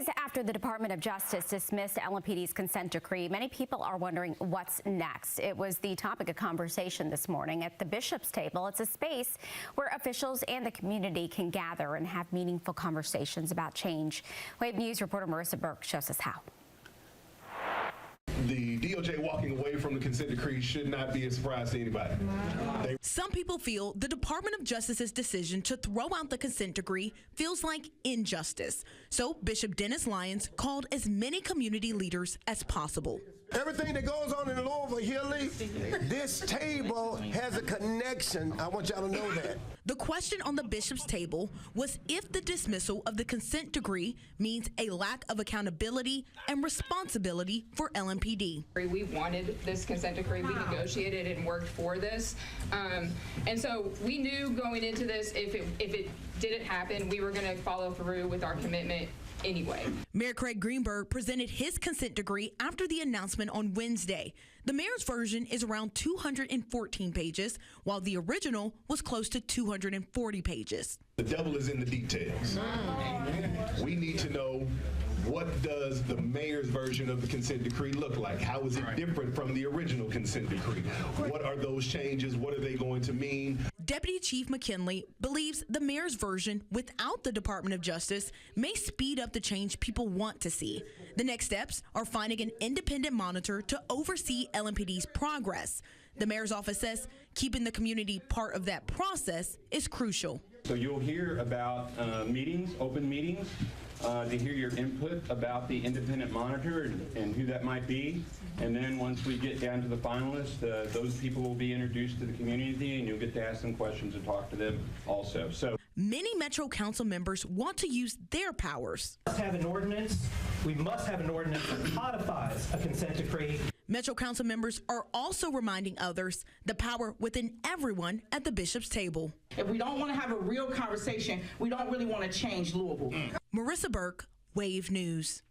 Days after the Department of Justice dismissed LMPD's consent decree, many people are wondering what's next. It was the topic of conversation this morning at the Bishop's table. It's a space where officials and the community can gather and have meaningful conversations about change. Wave News reporter Marissa Burke shows us how. The DOJ walking away from the consent decree should not be a surprise to anybody. Some people feel the Department of Justice's decision to throw out the consent decree feels like injustice. So Bishop Dennis Lyons called as many community leaders as possible. Everything that goes on in Louisville, Hilly, this table has a connection. I want y'all to know that. The question on the Bishop's table was if the dismissal of the consent decree means a lack of accountability and responsibility for LMPD. We wanted this consent decree. We negotiated and worked for this. And so we knew going into this, if it didn't happen, we were going to follow through with our commitment anyway. Mayor Craig Greenberg presented his consent decree after the announcement on Wednesday. The mayor's version is around 214 pages, while the original was close to 240 pages. The devil is in the details. We need to know, what does the mayor's version of the consent decree look like? How is it different from the original consent decree? What are those changes? What are they going to mean? Deputy Chief McKinley believes the mayor's version without the Department of Justice may speed up the change people want to see. The next steps are finding an independent monitor to oversee LMPD's progress. The mayor's office says keeping the community part of that process is crucial. So you'll hear about meetings, open meetings, to hear your input about the independent monitor and who that might be. And then once we get down to the finalists, those people will be introduced to the community and you'll get to ask them questions and talk to them also. So many Metro Council members want to use their powers. We must have an ordinance that codifies a consent decree. Metro Council members are also reminding others the power within everyone at the Bishop's table. If we don't want to have a real conversation, we don't really want to change Louisville. Marissa Burke, Wave News.